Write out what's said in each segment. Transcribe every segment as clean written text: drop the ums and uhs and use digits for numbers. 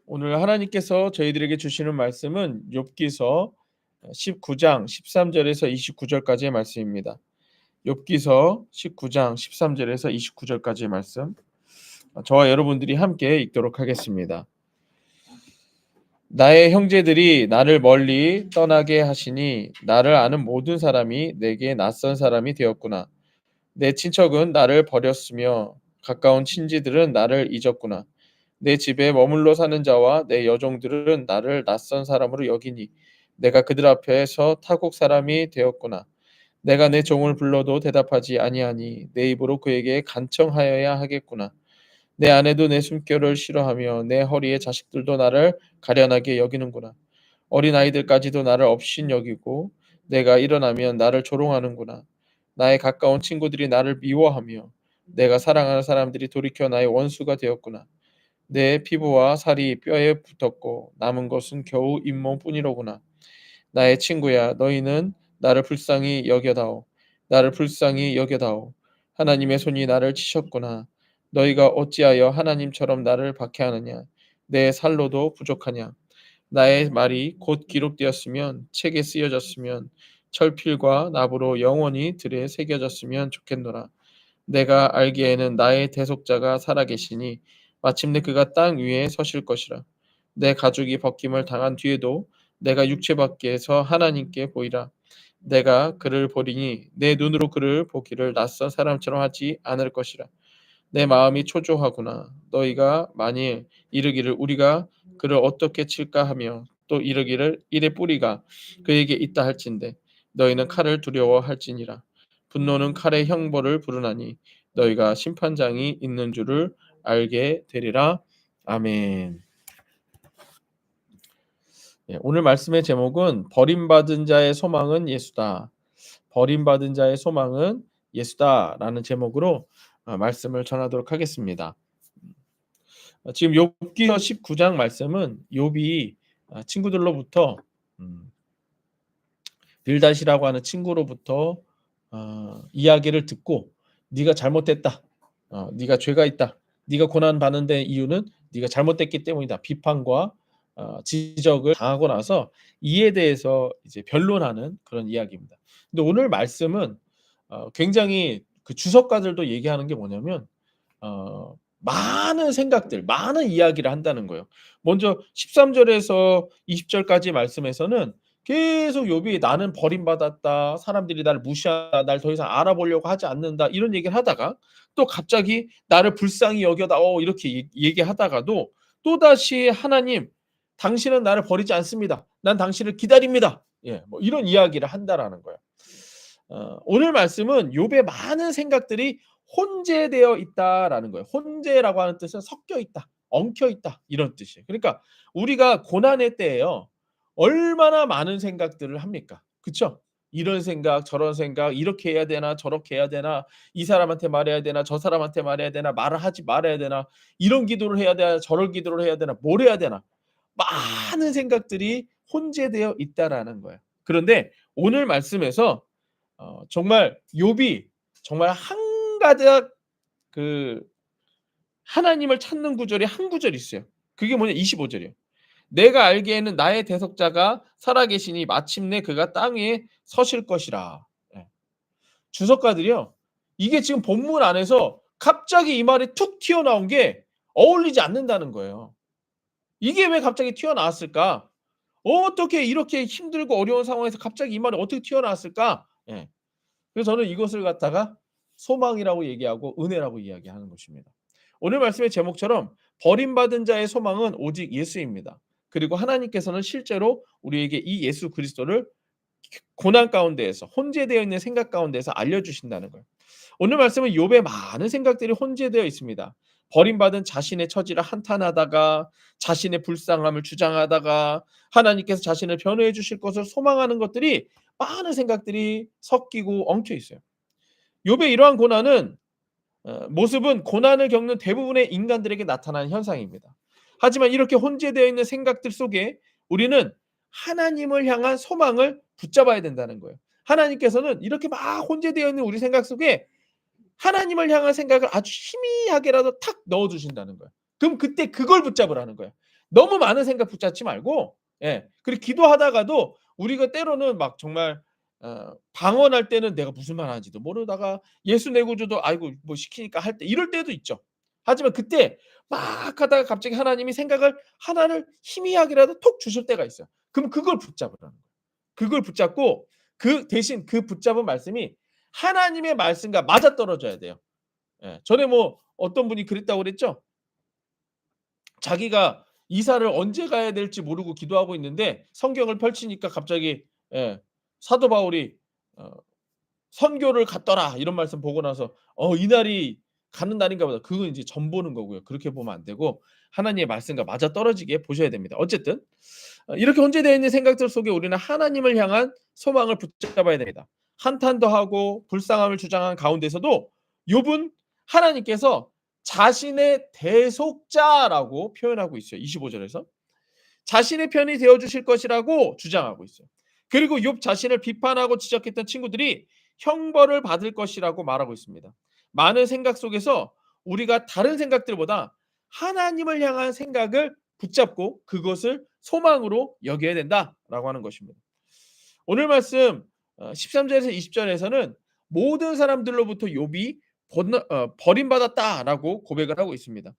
오늘 하나님께서 저희들에게 주시는 말씀은 욥기서 19장 13절에서 29절까지의 말씀입니다. 욥기서 19장 13절에서 29절까지의 말씀, 저와 여러분들이 함께 읽도록 하겠습니다. 나의 형제들이 나를 멀리 떠나게 하시니 나를 아는 모든 사람이 내게 낯선 사람이 되었구나. 내 친척은 나를 버렸으며 가까운 친지들은 나를 잊었구나. 내 집에 머물러 사는 자와 내 여종들은 나를 낯선 사람으로 여기니 내가 그들 앞에서 타국 사람이 되었구나. 내가 내 종을 불러도 대답하지 아니하니 내 입으로 그에게 간청하여야 하겠구나. 내 아내도 내 숨결을 싫어하며 내 허리의 자식들도 나를 가련하게 여기는구나. 어린 아이들까지도 나를 업신 여기고 내가 일어나면 나를 조롱하는구나. 나의 가까운 친구들이 나를 미워하며 내가 사랑하는 사람들이 돌이켜 나의 원수가 되었구나. 내 피부와 살이 뼈에 붙었고 남은 것은 겨우 잇몸뿐이로구나. 나의 친구야, 너희는 나를 불쌍히 여겨다오. 나를 불쌍히 여겨다오. 하나님의 손이 나를 치셨구나. 너희가 어찌하여 하나님처럼 나를 박해하느냐. 내 살로도 부족하냐. 나의 말이 곧 기록되었으면 책에 쓰여졌으면 철필과 납으로 영원히 들에 새겨졌으면 좋겠노라. 내가 알기에는 나의 대속자가 살아계시니 마침내 그가 땅 위에 서실 것이라. 내 가죽이 벗김을 당한 뒤에도 내가 육체 밖에서 하나님께 보이라. 내가 그를 보리니 내 눈으로 그를 보기를 낯선 사람처럼 하지 않을 것이라. 내 마음이 초조하구나. 너희가 만일 이르기를 우리가 그를 어떻게 칠까 하며 또 이르기를 이의 뿌리가 그에게 있다 할진대 너희는 칼을 두려워할지니라. 분노는 칼의 형벌을 부르나니 너희가 심판장이 있는 줄을 알게 되리라. 아멘. 오늘 말씀의 제목은 버림받은 자의 소망은 예수다. 버림받은 자의 소망은 예수다라는 제목으로 말씀을 전하도록 하겠습니다. 지금 욥기서 19장 말씀은 욥이 친구들로부터 빌닷이라고 하는 친구로부터 이야기를 듣고 네가 잘못됐다. 네가 죄가 있다. 네가 고난 받는 데 이유는 네가 잘못됐기 때문이다. 비판과 지적을 당하고 나서 이에 대해서 이제 변론하는 그런 이야기입니다. 근데 오늘 말씀은 굉장히 그 주석가들도 얘기하는 게 뭐냐면 많은 생각들, 많은 이야기를 한다는 거예요. 먼저 13절에서 20절까지 말씀에서는 계속 욥이 나는 버림받았다. 사람들이 나를 무시하다. 날 더 이상 알아보려고 하지 않는다. 이런 얘기를 하다가 또 갑자기 나를 불쌍히 여겨다. 이렇게 얘기하다가도 또다시 하나님, 당신은 나를 버리지 않습니다. 난 당신을 기다립니다. 예, 뭐 이런 이야기를 한다라는 거예요. 오늘 말씀은 욥의 많은 생각들이 혼재되어 있다라는 거예요. 혼재라고 하는 뜻은 섞여 있다, 엉켜 있다 이런 뜻이에요. 그러니까 우리가 고난의 때에요. 얼마나 많은 생각들을 합니까? 그렇죠? 이런 생각, 저런 생각, 이렇게 해야 되나, 저렇게 해야 되나, 이 사람한테 말해야 되나, 저 사람한테 말해야 되나, 말을 하지 말아야 되나, 이런 기도를 해야 되나, 저런 기도를 해야 되나, 뭘 해야 되나. 많은 생각들이 혼재되어 있다라는 거예요. 그런데 오늘 말씀에서 정말 욥이 정말 한 가닥 그 하나님을 찾는 구절이 한 구절이 있어요. 그게 뭐냐 25절이에요. 내가 알기에는 나의 대속자가 살아계시니 마침내 그가 땅 위에 서실 것이라. 예. 주석가들이요. 이게 지금 본문 안에서 갑자기 이 말이 툭 튀어나온 게 어울리지 않는다는 거예요. 이게 왜 갑자기 튀어나왔을까? 어떻게 이렇게 힘들고 어려운 상황에서 갑자기 이 말이 어떻게 튀어나왔을까? 예. 그래서 저는 이것을 갖다가 소망이라고 얘기하고 은혜라고 이야기하는 것입니다. 오늘 말씀의 제목처럼 버림받은 자의 소망은 오직 예수입니다. 그리고 하나님께서는 실제로 우리에게 이 예수 그리스도를 고난 가운데에서 혼재되어 있는 생각 가운데서 알려주신다는 거예요. 오늘 말씀은 욥의 많은 생각들이 혼재되어 있습니다. 버림받은 자신의 처지를 한탄하다가 자신의 불쌍함을 주장하다가 하나님께서 자신을 변호해 주실 것을 소망하는 것들이 많은 생각들이 섞이고 엉켜 있어요. 욥의 이러한 고난은 모습은 고난을 겪는 대부분의 인간들에게 나타나는 현상입니다. 하지만 이렇게 혼재되어 있는 생각들 속에 우리는 하나님을 향한 소망을 붙잡아야 된다는 거예요. 하나님께서는 이렇게 막 혼재되어 있는 우리 생각 속에 하나님을 향한 생각을 아주 희미하게라도 탁 넣어 주신다는 거예요. 그럼 그때 그걸 붙잡으라는 거예요. 너무 많은 생각 붙잡지 말고 예. 그리고 기도하다가도 우리가 때로는 막 정말 방언할 때는 내가 무슨 말 하는지도 모르다가 예수 내 구주도 아이고 뭐 시키니까 할 때 이럴 때도 있죠. 하지만 그때 막 하다가 갑자기 하나님이 생각을 하나를 희미하게라도 톡 주실 때가 있어요. 그럼 그걸 붙잡으라는 거예요. 그걸 붙잡고 그 대신 그 붙잡은 말씀이 하나님의 말씀과 맞아떨어져야 돼요. 예. 전에 뭐 어떤 분이 그랬다고 그랬죠? 자기가 이사를 언제 가야 될지 모르고 기도하고 있는데 성경을 펼치니까 갑자기 예 사도 바울이 어 "선교를 갔더라." 이런 말씀 보고 나서 이날이 가는 날인가 보다. 그건 인제 점 보는 거고요. 그렇게 보면 안 되고 하나님의 말씀과 맞아떨어지게 보셔야 됩니다. 어쨌든 이렇게 혼재되어 있는 생각들 속에 우리는 하나님을 향한 소망을 붙잡아야 됩니다. 한탄도 하고 불쌍함을 주장한 가운데서도 욥은 하나님께서 자신의 대속자라고 표현하고 있어요. 25 절에서. 자신의 편이 되어 주실 것이라고 주장하고 있어요. 그리고 욥 자신을 비판하고 지적했던 친구들이 형벌을 받을 것이라고 말하고 있습니다. 많은 생각 속에서 우리가 다른 생각들보다 하나님을 향한 생각을 붙잡고 그것을 소망으로 여겨야 된다라고 하는 것입니다. 오늘 말씀 13 절에서 20 절에서는 모든 사람들로부터 욥이 버림받았다라고 고백을 하고 있습니다.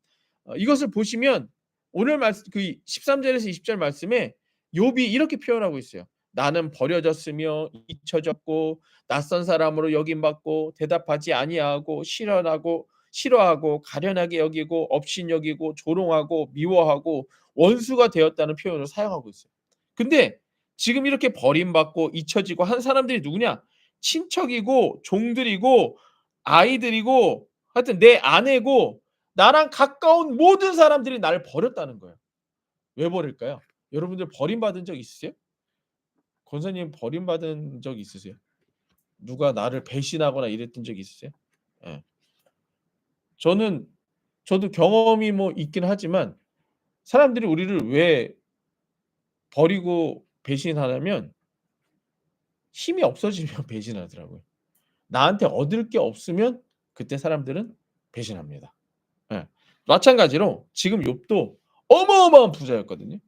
이것을 보시면 오늘 말씀 그 13 절에서 20절 말씀에 욥이 이렇게 표현하고 있어요. "나는 버려졌으며 잊혀졌고 낯선 사람으로 여김받고 대답하지 아니하고 싫어하고 가련하게 여기고 업신여기고 조롱하고 미워하고 원수가 되었다."는 표현을 사용하고 있어요. 근데 지금 이렇게 버림받고 잊혀지고 한 사람들이 누구냐? 친척이고 종들이고 아이들이고 하여튼 내 아내고 나랑 가까운 모든 사람들이 나를 버렸다는 거예요. 왜 버릴까요? 여러분들 버림받은 적 있으세요? 권사님 버림받은 적 있으세요? 누가 나를 배신하거나 이랬던 적 있으세요? 예. 저는 저도 경험이 뭐 있긴 하지만 사람들이 우리를 왜 버리고 배신하냐면 힘이 없어지면 배신하더라고요. 나한테 얻을 게 없으면 그때 사람들은 배신합니다. 예. 마찬가지로 지금 욥도 어마어마한 부자였거든요.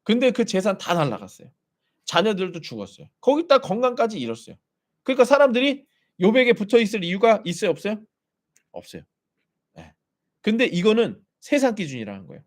근데 그 재산 다 날라갔어요. 자녀들도 죽었어요. 거기다 건강까지 잃었어요. 그러니까 사람들이 욥에게 붙어 있을 이유가 있어요, 없어요? 없어요. 예. 근데 이거는 세상 기준이라는 거예요.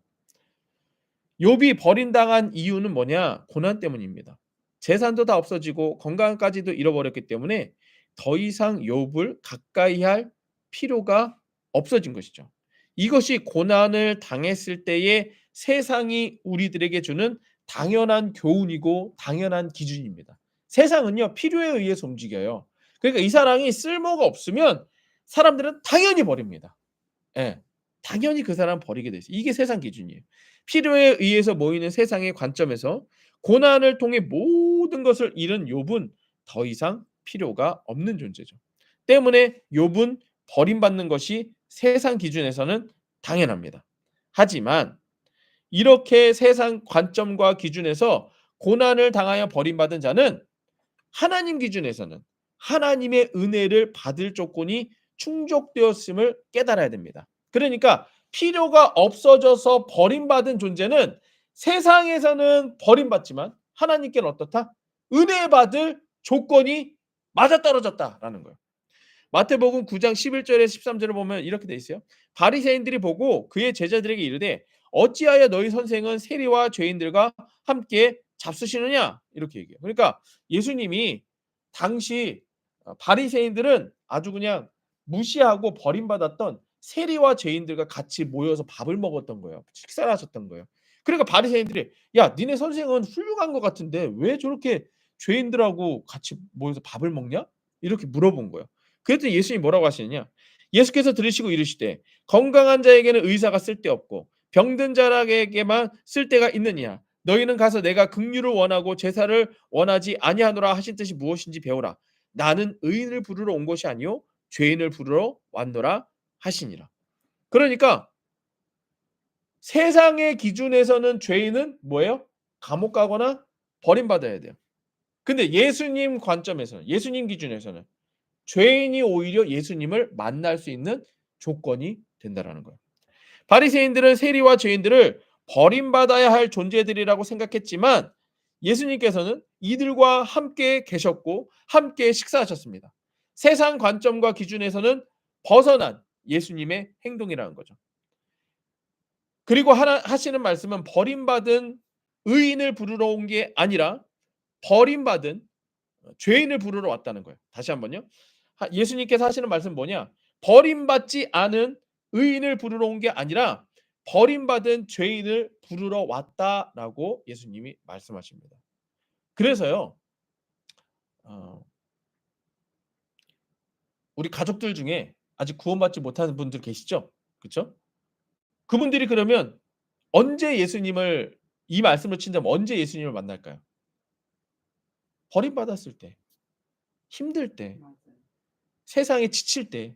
욥이 버림당한 이유는 뭐냐? 고난 때문입니다. 재산도 다 없어지고 건강까지도 잃어버렸기 때문에 더 이상 욥을 가까이 할 필요가 없어진 것이죠. 이것이 고난을 당했을 때에 세상이 우리들에게 주는 당연한 교훈이고 당연한 기준입니다. 세상은요, 필요에 의해서 움직여요. 그러니까 이 사람이 쓸모가 없으면 사람들은 당연히 버립니다. 예. 당연히 그 사람 버리게 돼 있어요. 이게 세상 기준이에요. 필요에 의해서 모이는 세상의 관점에서 고난을 통해 모든 것을 잃은 욥은 더 이상 필요가 없는 존재죠. 때문에 욥은 버림받는 것이 세상 기준에서는 당연합니다. 하지만 이렇게 세상 관점과 기준에서 고난을 당하여 버림받은 자는 하나님 기준에서는 하나님의 은혜를 받을 조건이 충족되었음을 깨달아야 됩니다. 그러니까 필요가 없어져서 버림받은 존재는 세상에서는 버림받지만 하나님께는 어떻다? 은혜 받을 조건이 맞아떨어졌다라는 거예요. 마태복음 9장 11절에서 13절을 보면 이렇게 돼 있어요. 바리새인들이 보고 그의 제자들에게 이르되 어찌하여 너희 선생은 세리와 죄인들과 함께 잡수시느냐 이렇게 얘기해요. 그러니까 예수님이 당시 바리새인들은 아주 그냥 무시하고 버림받았던 세리와 죄인들과 같이 모여서 밥을 먹었던 거예요. 식사를 하셨던 거예요. 그러니까 바리새인들이 "야, 니네 선생은 훌륭한 것 같은데 왜 저렇게 죄인들하고 같이 모여서 밥을 먹냐?" 이렇게 물어본 거예요. 그랬더니 예수님이 뭐라고 하시느냐. 예수께서 들으시고 이르시되 건강한 자에게는 의사가 쓸데없고 병든 자에게만 쓸데가 있느니라. 너희는 가서 내가 긍휼을 원하고 제사를 원하지 아니하노라 하신 뜻이 무엇인지 배우라. 나는 의인을 부르러 온 것이 아니요 죄인을 부르러 왔노라 하시니라. 그러니까 세상의 기준에서는 죄인은 뭐예요? 감옥 가거나 버림받아야 돼요. 근데 예수님 관점에서는 예수님 기준에서는 죄인이 오히려 예수님을 만날 수 있는 조건이 된다라는 거예요. 바리새인들은 세리와 죄인들을 버림받아야 할 존재들이라고 생각했지만 예수님께서는 이들과 함께 계셨고 함께 식사하셨습니다. 세상 관점과 기준에서는 벗어난 예수님의 행동이라는 거죠. 그리고 하나 하시는 말씀은 버림받은 의인을 부르러 온 게 아니라 버림받은 죄인을 부르러 왔다는 거예요. 다시 한번요. 예수님께서 하시는 말씀은 뭐냐? 버림받지 않은 의인을 부르러 온 게 아니라 버림받은 죄인을 부르러 왔다라고 예수님이 말씀하십니다. 그래서요. 어 우리 가족들 중에 아직 구원받지 못하는 분들 계시죠? 그쵸? 그분들이 그러면 언제 예수님을 이 말씀을 친다면 언제 예수님을 만날까요? 버림받았을 때, 힘들 때, 세상에 지칠 때,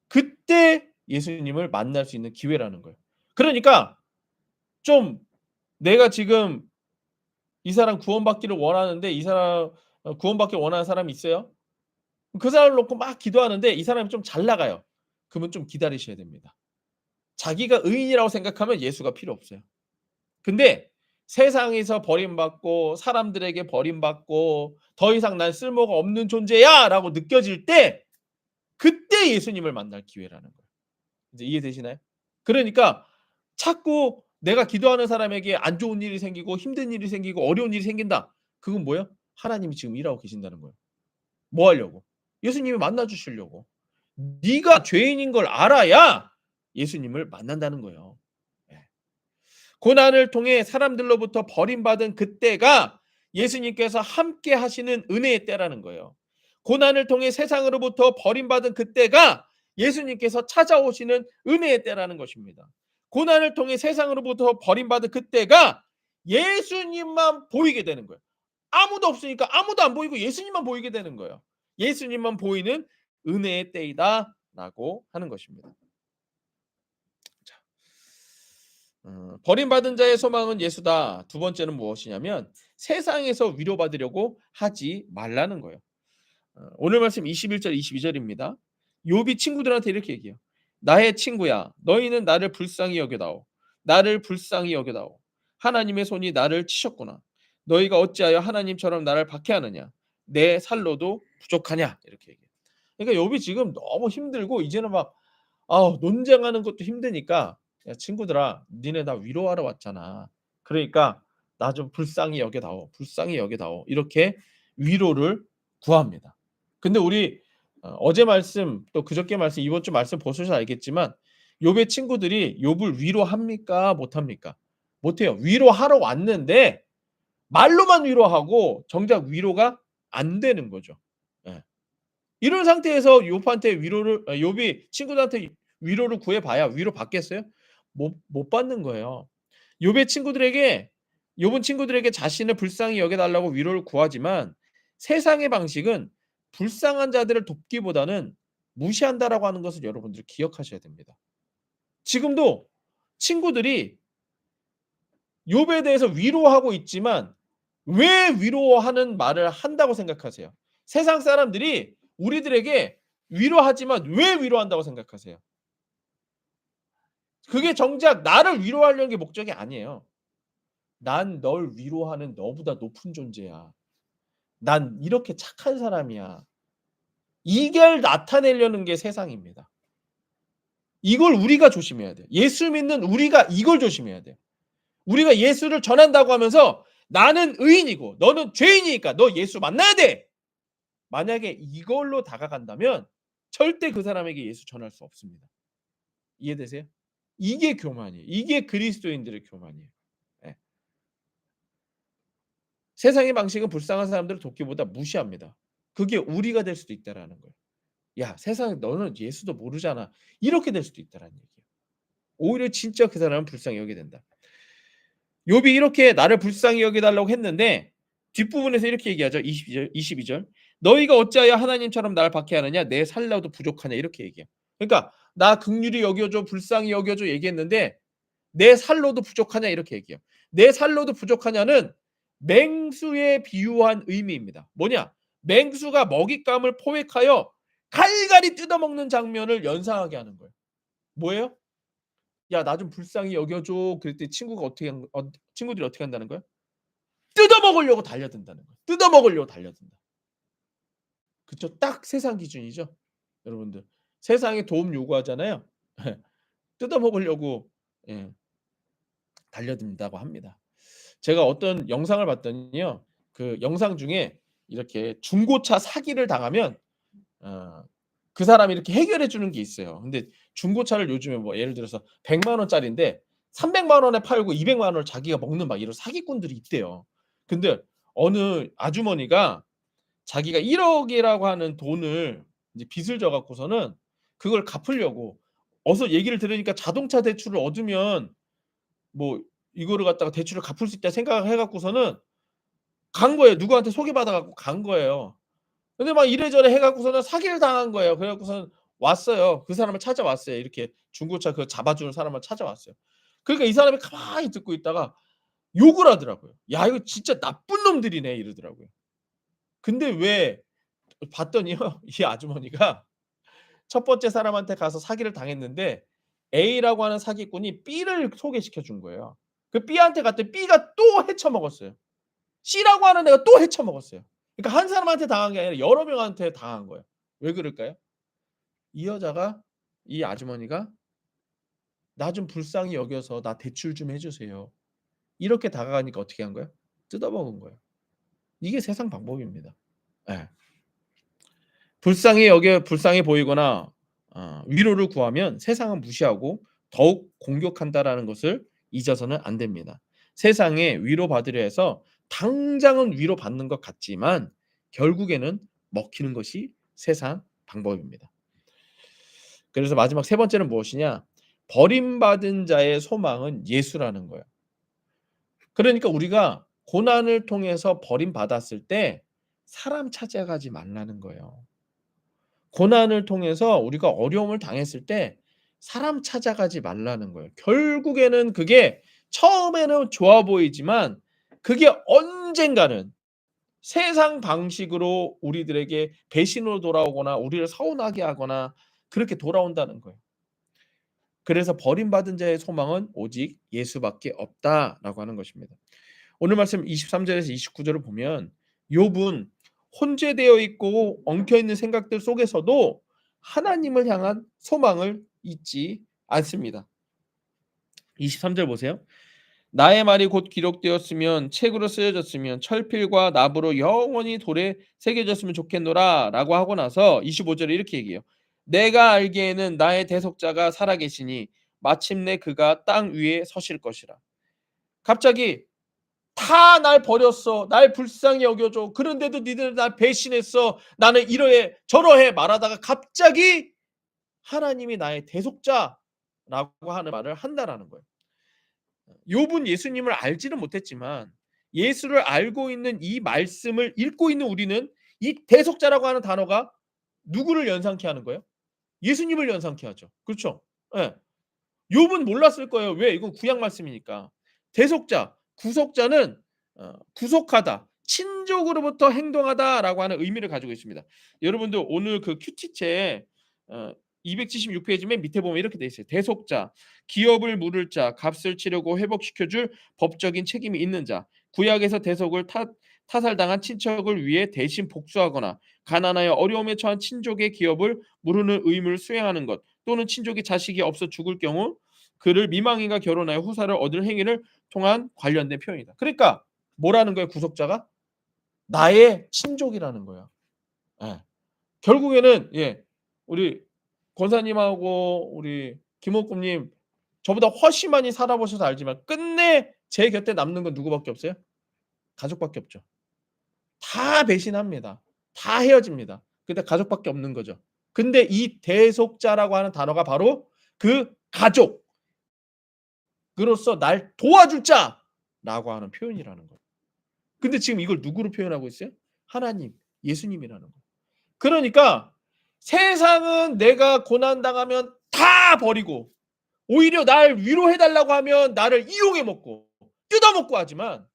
그때 예수님을 만날 수 있는 기회라는 거예요. 그러니까 좀 내가 지금 이 사람 구원받기를 원하는데 이 사람 구원받기를 원하는 사람이 있어요? 그 사람을 놓고 막 기도하는데 이 사람이 좀 잘 나가요. 그러면 좀 기다리셔야 됩니다. 자기가 의인이라고 생각하면 예수가 필요 없어요. 근데 세상에서 버림받고 사람들에게 버림받고 '더 이상 난 쓸모가 없는 존재야.'라고 느껴질 때 그때 예수님을 만날 기회라는 거예요. 이제 이해되시나요? 그러니까 자꾸 내가 기도하는 사람에게 안 좋은 일이 생기고 힘든 일이 생기고 어려운 일이 생긴다. 그건 뭐예요? 하나님이 지금 일하고 계신다는 거예요. 뭐 하려고? 예수님이 만나 주시려고. 네가 죄인인 걸 알아야 예수님을 만난다는 거예요. 예. 고난을 통해 사람들로부터 버림받은 그때가 예수님께서 함께 하시는 은혜의 때라는 거예요. 고난을 통해 세상으로부터 버림받은 그때가 예수님께서 찾아오시는 은혜의 때라는 것입니다. 고난을 통해 세상으로부터 버림받은 그때가 예수님만 보이게 되는 거예요. 아무도 없으니까 아무도 안 보이고 예수님만 보이게 되는 거예요. 예수님만 보이는 은혜의 때이다라고 하는 것입니다. 자. 버림받은 자의 소망은 예수다. 두 번째는 무엇이냐면 세상에서 위로받으려고 하지 말라는 거예요. 오늘 말씀 21절 22절입니다. 욥이 친구들한테 이렇게 얘기해요. 나의 친구야 너희는 나를 불쌍히 여겨다오. 나를 불쌍히 여겨다오. 하나님의 손이 나를 치셨구나. 너희가 어찌하여 하나님처럼 나를 박해하느냐. 내 살로도 부족하냐. 이렇게 얘기해요. 그러니까 욥이 지금 너무 힘들고 이제는 막 논쟁하는 것도 힘드니까 "야 친구들아 니네 나 위로하러 왔잖아. 그러니까 나 좀 불쌍히 여겨다오. 불쌍히 여겨다오." 이렇게 위로를 구합니다. 근데 우리 어제 말씀 또 그저께 말씀 이번 주 말씀 보셔서 알겠지만 욥의 친구들이 욥을 위로합니까? 못합니까? 못해요. 위로하러 왔는데 말로만 위로하고 정작 위로가 안 되는 거죠. 예. 이런 상태에서 욥한테 위로를 욥이 친구들한테 위로를 구해 봐야 위로 받겠어요? 못 받는 거예요. 욥의 친구들에게 욥은 친구들에게 자신을 불쌍히 여겨 달라고 위로를 구하지만 세상의 방식은 불쌍한 자들을 돕기보다는 무시한다라고 하는 것을 여러분들이 기억하셔야 됩니다. 지금도 친구들이 욥에 대해서 위로하고 있지만 왜 위로하는 말을 한다고 생각하세요? 세상 사람들이 우리들에게 위로하지만 왜 위로한다고 생각하세요? 그게 정작 나를 위로하려는 게 목적이 아니에요. "난 널 위로하는 너보다 높은 존재야. 난 이렇게 착한 사람이야." 이걸 나타내려는 게 세상입니다. 이걸 우리가 조심해야 돼요. 예수 믿는 우리가 이걸 조심해야 돼요. 우리가 예수를 전한다고 하면서 "나는 의인이고 너는 죄인이니까 너 예수 만나야 돼." 만약에 이걸로 다가간다면 절대 그 사람에게 예수 전할 수 없습니다. 이해되세요? 이게 교만이에요. 이게 그리스도인들의 교만이에요. 예. 세상의 방식은 불쌍한 사람들을 돕기보다 무시합니다. 그게 우리가 될 수도 있다라는 거예요. "야 세상에 너는 예수도 모르잖아." 이렇게 될 수도 있다라는 얘기예요. 오히려 진짜 그 사람은 불쌍히 여기게 된다. 욥이 이렇게 나를 불쌍히 여겨 달라고 했는데 뒷부분에서 이렇게 얘기하죠. 22절. "너희가 어찌하여 하나님처럼 나를 박해하느냐 내 살라도 부족하냐." 이렇게 얘기해요. 그러니까 "나 긍휼히 여겨 줘. 불쌍히 여겨 줘." 얘기했는데 "내 살로도 부족하냐." 이렇게 얘기해요. "내 살로도 부족하냐"는 맹수에 비유한 의미입니다. 뭐냐? 맹수가 먹잇감을 포획하여 갈갈이 뜯어먹는 장면을 연상하게 하는 거예요. 뭐예요? "야 나 좀 불쌍히 여겨 줘." 그랬더니 친구들이 어떻게 한다는 거야? 뜯어 먹으려고 달려든다는 거야. 뜯어 먹으려고 달려든다. 그쵸. 딱 세상 기준이죠. 여러분들. 세상에 도움 요구하잖아요. 뜯어 먹으려고 예 달려든다고 합니다. 제가 어떤 영상을 봤더니요. 그 영상 중에 이렇게 중고차 사기를 당하면 어 그 사람이 이렇게 해결해 주는 게 있어요. 근데 중고차를 요즘에 뭐 예를 들어서 100만 원짜리인데 300만 원에 팔고 200만 원을 자기가 먹는 막 이런 사기꾼들이 있대요. 근데 어느 아주머니가 자기가 1억 이라고 하는 돈을 이제 빚을 져 갖고서는 그걸 갚으려고 어서 얘기를 들으니까 자동차 대출을 얻으면 뭐 이거를 갖다가 대출을 갚을 수 있다 생각을 해 갖고서는 간 거예요. 누구한테 소개받아 갖고 간 거예요. 근데 막 이래저래 해 갖고서는 사기를 당한 거예요. 그래 갖고서는 왔어요. 그 사람을 찾아왔어요. 이렇게 중고차 그 잡아 주는 사람을 찾아왔어요. 그러니까 이 사람이 가만히 듣고 있다가 욕을 하더라고요. "야 이거 진짜 나쁜 놈들이네." 이러더라고요. 근데 왜 봤더니요. 이 아주머니가 첫 번째 사람한테 가서 사기를 당했는데 A라고 하는 사기꾼이 B를 소개시켜 준 거예요. 그 B한테 갔더니 B가 또 헤쳐 먹었어요. C라고 하는 애가 또 헤쳐 먹었어요. 그러니까 한 사람한테 당한 게 아니라 여러 명한테 당한 거예요. 왜 그럴까요? 이 여자가 이 아주머니가 "나 좀 불쌍히 여겨서 나 대출 좀 해 주세요." 이렇게 다가가니까 어떻게 한 거예요? 뜯어먹은 거예요. 이게 세상 방법입니다. 예. 불쌍해 보이거나 위로를 구하면 세상은 무시하고 더욱 공격한다라는 것을 잊어서는 안 됩니다. 세상에 위로받으려 해서 당장은 위로받는 것 같지만 결국에는 먹히는 것이 세상 방법입니다. 그래서 마지막 세 번째는 무엇이냐? 버림받은 자의 소망은 예수라는 거예요. 그러니까 우리가 고난을 통해서 버림받았을 때 사람 찾아가지 말라는 거예요. 고난을 통해서 우리가 어려움을 당했을 때 사람 찾아가지 말라는 거예요. 결국에는 그게 처음에는 좋아 보이지만 그게 언젠가는 세상 방식으로 우리들에게 배신으로 돌아오거나 우리를 서운하게 하거나 그렇게 돌아온다는 거예요. 그래서 버림받은 자의 소망은 오직 예수밖에 없다라고 하는 것입니다. 오늘 말씀 23 절에서 29 절을 보면 욥은 혼재되어 있고 엉켜 있는 생각들 속에서도 하나님을 향한 소망을 잊지 않습니다. 23절 보세요. 나의 말이 곧 기록되었으면 책으로 쓰여졌으면 철필과 납으로 영원히 돌에 새겨졌으면 좋겠노라라고 하고 나서 25 절에 이렇게 얘기해요. 내가 알기에는 나의 대속자가 살아계시니 마침내 그가 땅 위에 서실 것이라. 갑자기 다 날 버렸어. 날 불쌍히 여겨줘. 그런데도 니들은 날 배신했어. 나는 이러해 저러해 말하다가 갑자기 하나님이 나의 대속자라고 하는 말을 한다라는 거예요. 욥은 예수님을 알지는 못했지만 예수를 알고 있는 이 말씀을 읽고 있는 우리는 이 대속자라고 하는 단어가 누구를 연상케 하는 거예요? 예수님을 연상케 하죠. 그렇죠? 예. 욥은 몰랐을 거예요. 왜? 이건 구약 말씀이니까. 대속자, 구속자는 구속하다, 친족으로부터 행동하다라고 하는 의미를 가지고 있습니다. 여러분들 오늘 그 큐티체에 어 276 페이지 맨 밑에 보면 이렇게 돼 있어요. 대속자, 기업을 물을 자, 값을 치르고 회복시켜 줄 법적인 책임이 있는 자, 구약에서 대속을 타살당한 친척을 위해 대신 복수하거나 가난하여 어려움에 처한 친족의 기업을 물으는 의무를 수행하는 것, 또는 친족이 자식이 없어 죽을 경우 그를 미망인과 결혼하여 후사를 얻을 행위를 통한 관련된 표현이다. 그러니까 뭐라는 거예요, 구속자가? 나의 친족이라는 거예요. 예. 결국에는 예. 우리 권사님하고 우리 김옥금님 저보다 훨씬 많이 살아보셔서 알지만 끝내 제 곁에 남는 건 누구밖에 없어요? 가족밖에 없죠. 다 배신합니다. 다 헤어집니다. 근데 가족밖에 없는 거죠. 근데 이 대속자라고 하는 단어가 바로 그 가족으로서 날 도와줄 자라고 하는 표현이라는 거예요. 근데 지금 이걸 누구로 표현하고 있어요? 하나님, 예수님이라는 거예요. 그러니까 세상은 내가 고난 당하면 다 버리고 오히려 날 위로해 달라고 하면 나를 이용해 먹고 뜯어 먹고 하지만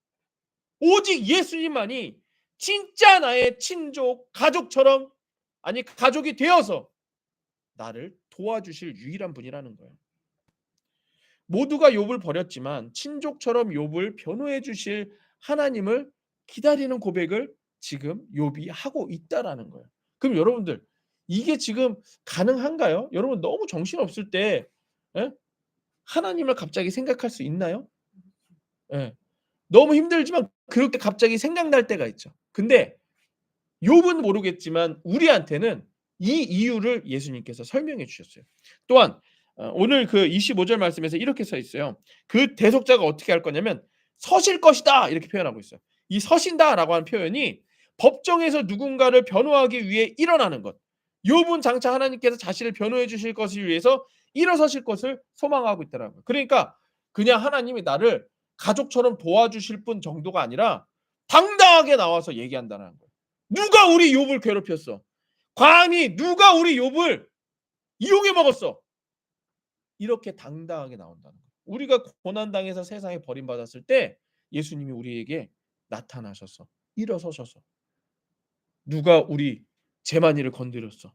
오직 예수님만이 진짜 나의 친족, 가족처럼 아니 가족이 되어서 나를 도와주실 유일한 분이라는 거예요. 모두가 욥을 버렸지만 친족처럼 욥을 변호해 주실 하나님을 기다리는 고백을 지금 욥이 하고 있다라는 거예요. 그럼 여러분들 이게 지금 가능한가요? 여러분 너무 정신없을 때 예? 하나님을 갑자기 생각할 수 있나요? 예. 너무 힘들지만 그렇게 갑자기 생각날 때가 있죠. 근데 욥은 모르겠지만 우리한테는 이 이유를 예수님께서 설명해 주셨어요. 또한 오늘 그 25절 말씀에서 이렇게 써 있어요. 그 대속자가 어떻게 할 거냐면 "서실 것이다." 이렇게 표현하고 있어요. 이 "서신다"라고 하는 표현이 법정에서 누군가를 변호하기 위해 일어나는 것. 욥은 장차 하나님께서 자신을 변호해 주실 것을 위해서 일어서실 것을 소망하고 있더라고요. 그러니까 그냥 하나님이 나를 가족처럼 도와주실 분 정도가 아니라 당당하게 나와서 얘기한다는 거예요. 누가 우리 욥을 괴롭혔어? 감히 누가 우리 욥을 이용해 먹었어? 이렇게 당당하게 나온다는 거예요. 우리가 고난 당해서 세상에 버림받았을 때 예수님이 우리에게 나타나셔서 일어서셔서 누가 우리 재만이를 건드렸어?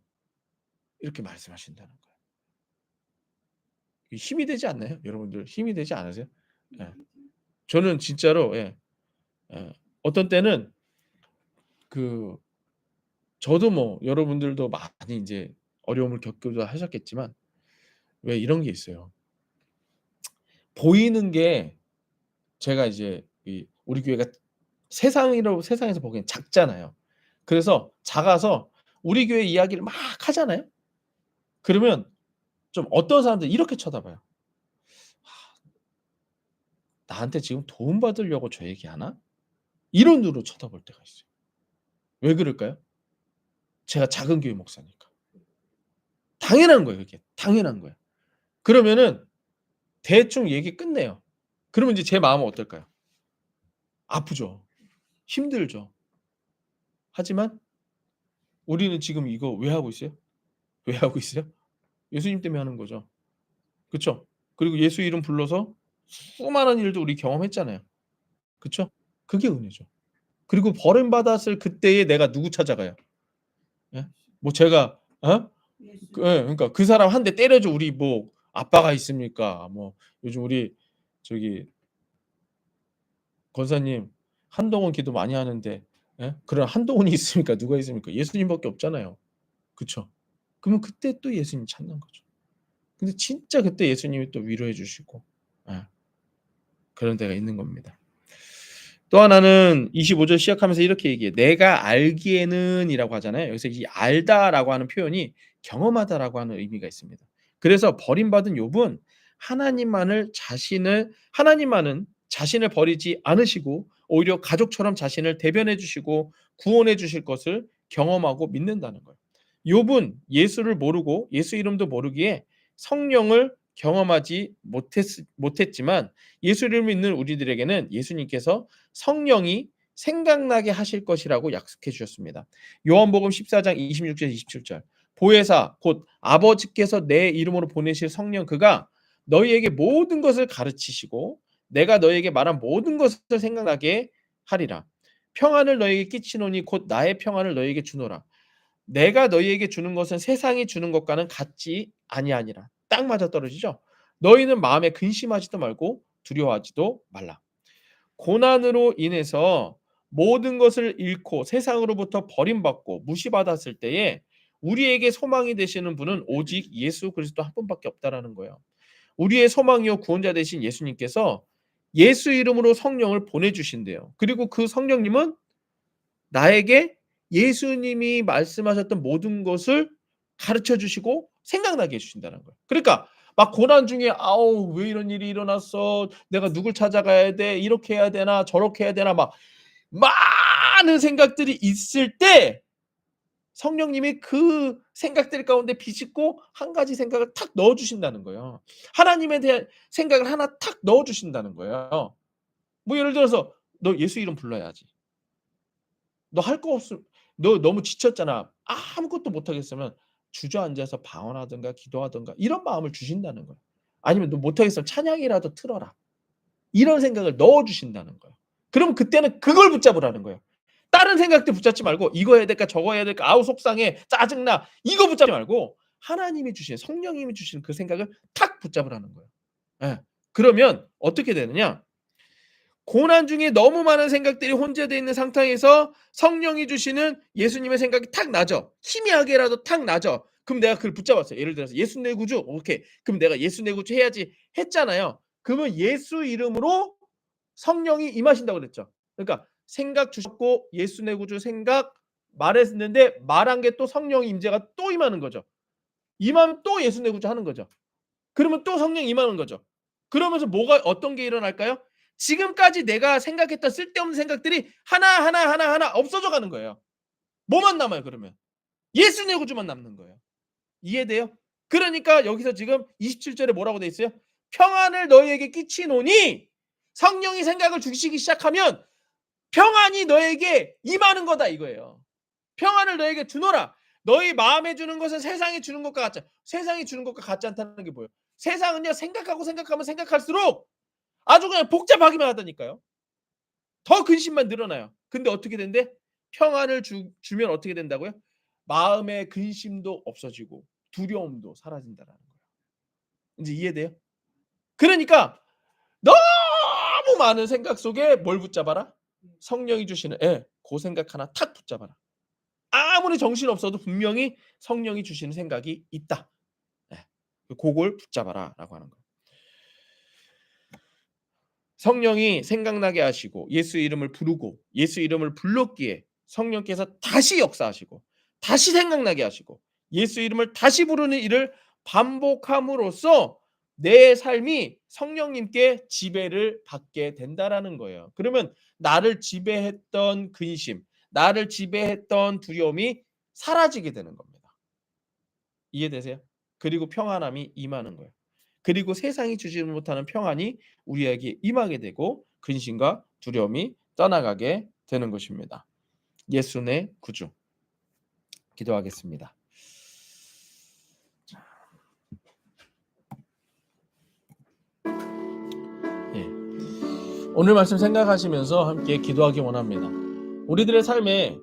이렇게 말씀하신다는 거예요. 힘이 되지 않나요? 여러분들 힘이 되지 않으세요? 예. 저는 진짜로 예. 예. 어떤 때는 그 저도 뭐 여러분들도 많이 인제 어려움을 겪기도 하셨겠지만 왜 이런 게 있어요. 보이는 게 제가 이제 이 우리 교회가 세상에서 보기엔 작잖아요. 그래서 작아서 우리 교회 이야기를 막 하잖아요. 그러면 좀 어떤 사람들이 이렇게 쳐다봐요. '나한테 지금 도움 받으려고 저 얘기하나?' 이런 눈으로 쳐다볼 때가 있어요. 왜 그럴까요? 제가 작은 교회 목사니까. 당연한 거예요 그게. 당연한 거예요. 그러면은 대충 얘기 끝내요. 그러면 이제 제 마음은 어떨까요? 아프죠. 힘들죠. 하지만 우리는 지금 이거 왜 하고 있어요? 왜 하고 있어요? 예수님 때문에 하는 거죠. 그쵸? 그리고 예수 이름 불러서 수많은 일도 우리 경험했잖아요. 그쵸? 그게 은혜죠. 그리고 버림받았을 그때에 내가 누구 찾아가요? 예? 뭐 제가 예 그러니까 그 사람 한 대 때려줘 우리 뭐 아빠가 있습니까? 뭐 요즘 우리 저기 권사님 한동훈 기도 많이 하는데 예? 그런 한동훈이 있습니까? 누가 있습니까? 예수님밖에 없잖아요. 그쵸? 그러면 그때 또 예수님 찾는 거죠. 근데 진짜 그때 예수님이 또 위로해 주시고 예 그런 때가 있는 겁니다. 또 하나는 25절 시작하면서 이렇게 얘기해요. "내가 알기에는"이라고 하잖아요. 여기서 이 "알다"라고 하는 표현이 경험하다라고 하는 의미가 있습니다. 그래서 버림받은 욥은 하나님만은 자신을 버리지 않으시고 오히려 가족처럼 자신을 대변해 주시고 구원해 주실 것을 경험하고 믿는다는 거예요. 욥은 예수를 모르고 예수 이름도 모르기에 성령을 경험하지 못했지만 예수를 믿는 우리들에게는 예수님께서 성령이 생각나게 하실 것이라고 약속해 주셨습니다. 요한복음 14장 26절 27절 보혜사 곧 아버지께서 내 이름으로 보내실 성령 그가 너희에게 모든 것을 가르치시고 내가 너희에게 말한 모든 것을 생각나게 하리라. 평안을 너희에게 끼치노니 곧 나의 평안을 너희에게 주노라. 내가 너희에게 주는 것은 세상이 주는 것과는 같지 아니하니라. 딱 맞아떨어지죠. 너희는 마음에 근심하지도 말고 두려워하지도 말라. 고난으로 인해서 모든 것을 잃고 세상으로부터 버림받고 무시받았을 때에 우리에게 소망이 되시는 분은 오직 예수 그리스도 한 분밖에 없다라는 거예요. 우리의 소망이요 구원자 되신 예수님께서 예수 이름으로 성령을 보내 주신대요. 그리고 그 성령님은 나에게 예수님이 말씀하셨던 모든 것을 가르쳐 주시고 생각나게 해 주신다는 거예요. 그러니까 막 고난 중에 '아우 왜 이런 일이 일어났어. 내가 누굴 찾아가야 돼. 이렇게 해야 되나 저렇게 해야 되나.' 막 많은 생각들이 있을 때 성령님이 그 생각들 가운데 비집고 한 가지 생각을 탁 넣어 주신다는 거예요. 하나님에 대한 생각을 하나 탁 넣어 주신다는 거예요. 뭐 예를 들어서 "너 예수 이름 불러야지." 너 할 거 없음 너 너무 지쳤잖아. 아무것도 못 하겠으면 주저앉아서 방언하든가 기도하든가 이런 마음을 주신다는 거예요. 아니면 "너 못 하겠으면 찬양이라도 틀어라." 이런 생각을 넣어 주신다는 거예요. 그럼 그때는 그걸 붙잡으라는 거예요. 다른 생각들 붙잡지 말고 '이거 해야 될까? 저거 해야 될까? 아우 속상해. 짜증나.' 이거 붙잡지 말고 하나님이 주신 성령님이 주신 그 생각을 탁 붙잡으라는 거예요. 예. 그러면 어떻게 되느냐? 고난 중에 너무 많은 생각들이 혼재되어 있는 상태에서 성령이 주시는 예수님의 생각이 탁 나죠. 희미하게라도 탁 나죠. 그럼 내가 그걸 붙잡았어요. 예를 들어서 예수 내 구주. 오케이. 그럼 내가 예수 내 구주 해야지 했잖아요. 그러면 예수 이름으로 성령이 임하신다고 그랬죠. 그러니까 생각 주셨고 예수 내 구주 생각 말했는데 말한 게 또 성령의 임재가 또 임하는 거죠. 임하면 또 예수 내 구주 하는 거죠. 그러면 또 성령 임하는 거죠. 그러면서 뭐가 어떤 게 일어날까요? 지금까지 내가 생각했던 쓸데없는 생각들이 하나 없어져 가는 거예요. 뭐만 남아요 그러면? 예수 내 구주만 남는 거예요. 이해돼요? 그러니까 여기서 지금 27절에 뭐라고 돼 있어요? 평안을 너희에게 끼치노니 성령이 생각을 주시기 시작하면 평안이 너에게 임하는 거다 이거예요. 평안을 너에게 주노라. 너희 마음에 주는 것은 세상이 주는 것과 같지 세상이 주는 것과 같지 않다는 게 뭐예요? 세상은요 생각하면 생각할수록 아주 그냥 복잡하기만 하다니까요. 더 근심만 늘어나요. 근데 어떻게 된대? 평안을 주면 어떻게 된다고요? 마음의 근심도 없어지고 두려움도 사라진다라는 거예요. 이제 이해돼요? 그러니까 너무 많은 생각 속에 뭘 붙잡아라? 성령이 주시는 그 생각 하나 탁 붙잡아라. 아무리 정신없어도 분명히 성령이 주시는 생각이 있다. 그걸 붙잡아라라고 하는 거예요. 성령이 생각나게 하시고 예수 이름을 부르고 예수 이름을 불렀기에 성령께서 다시 역사하시고 다시 생각나게 하시고 예수 이름을 다시 부르는 일을 반복함으로써 내 삶이 성령님께 지배를 받게 된다라는 거예요. 그러면 나를 지배했던 근심, 나를 지배했던 두려움이 사라지게 되는 겁니다. 이해되세요? 그리고 평안함이 임하는 거예요. 그리고 세상이 주지 못하는 평안이 우리에게 임하게 되고 근심과 두려움이 떠나가게 되는 것입니다. 예수 내 구주. 기도하겠습니다. 오늘 말씀 생각하시면서 함께 기도하기 원합니다. 우리들의 삶에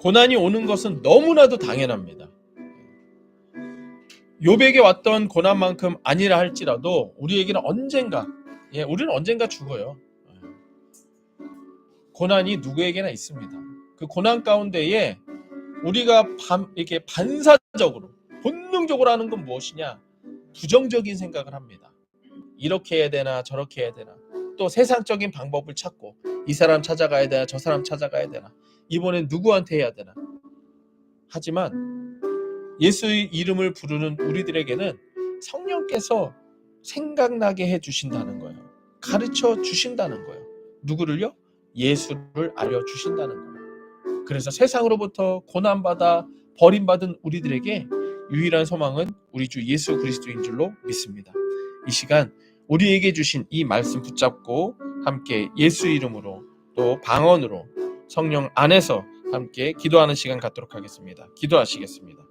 고난이 오는 것은 너무나도 당연합니다. 욥에게 왔던 고난만큼 아니라 할지라도 우리에게는 언젠가 우리는 언젠가 죽어요. 고난이 누구에게나 있습니다. 그 고난 가운데에 우리가 이렇게 반사적으로 본능적으로 하는 건 무엇이냐? 부정적인 생각을 합니다. 이렇게 해야 되나 저렇게 해야 되나 또 세상적인 방법을 찾고 이 사람 찾아가야 되나 저 사람 찾아가야 되나 이번엔 누구한테 해야 되나 하지만 예수의 이름을 부르는 우리들에게는 성령께서 생각나게 해주신다는 거예요. 가르쳐 주신다는 거예요. 누구를요? 예수를 알려주신다는 거예요. 그래서 세상으로부터 고난받아 버림받은 우리들에게 유일한 소망은 우리 주 예수 그리스도인 줄로 믿습니다. 이 시간 우리에게 주신 이 말씀 붙잡고 함께 예수 이름으로 또 방언으로 성령 안에서 함께 기도하는 시간 갖도록 하겠습니다. 기도하시겠습니다.